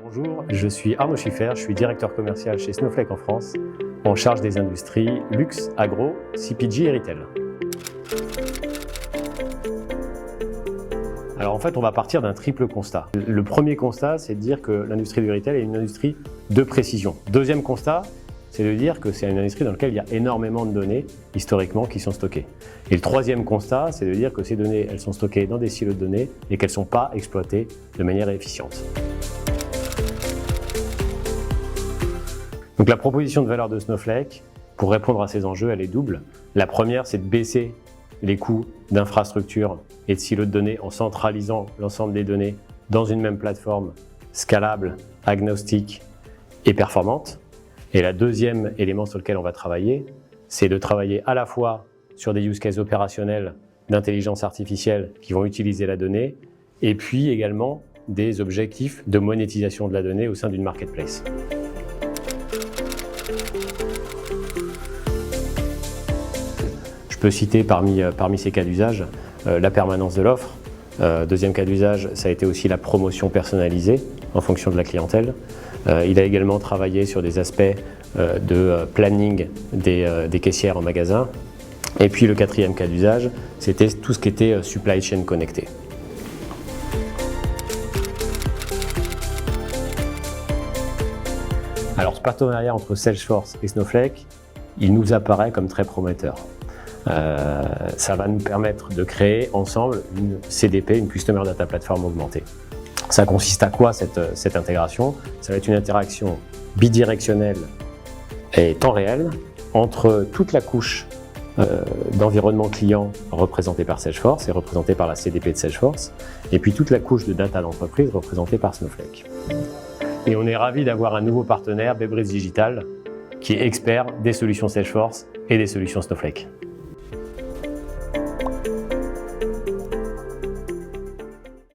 Bonjour, je suis Arnaud Schiffer, je suis directeur commercial chez Snowflake en France, en charge des industries luxe, agro, CPG et retail. Alors en fait, on va partir d'un triple constat. Le premier constat, c'est de dire que l'industrie du retail est une industrie de précision. Deuxième constat, c'est de dire que c'est une industrie dans laquelle il y a énormément de données, historiquement, qui sont stockées. Et le troisième constat, c'est de dire que ces données, elles sont stockées dans des silos de données et qu'elles ne sont pas exploitées de manière efficiente. Donc la proposition de valeur de Snowflake, pour répondre à ces enjeux, elle est double. La première, c'est de baisser les coûts d'infrastructure et de silos de données en centralisant l'ensemble des données dans une même plateforme scalable, agnostique et performante. Et le deuxième élément sur lequel on va travailler, c'est de travailler à la fois sur des use cases opérationnels d'intelligence artificielle qui vont utiliser la donnée, et puis également des objectifs de monétisation de la donnée au sein d'une marketplace. Je peux citer parmi ces cas d'usage la permanence de l'offre. Deuxième cas d'usage, ça a été aussi la promotion personnalisée en fonction de la clientèle. Il a également travaillé sur des aspects de planning des caissières en magasin. Et puis le quatrième cas d'usage, c'était tout ce qui était supply chain connecté. Alors ce partenariat entre Salesforce et Snowflake, il nous apparaît comme très prometteur. Ça va nous permettre de créer ensemble une CDP, une Customer Data Platform augmentée. Ça consiste à quoi cette intégration? Ça va être une interaction bidirectionnelle et temps réel entre toute la couche d'environnement client représentée par Salesforce et représentée par la CDP de Salesforce, et puis toute la couche de data d'entreprise représentée par Snowflake. Et on est ravis d'avoir un nouveau partenaire, Bebrich Digital, qui est expert des solutions Salesforce et des solutions Snowflake.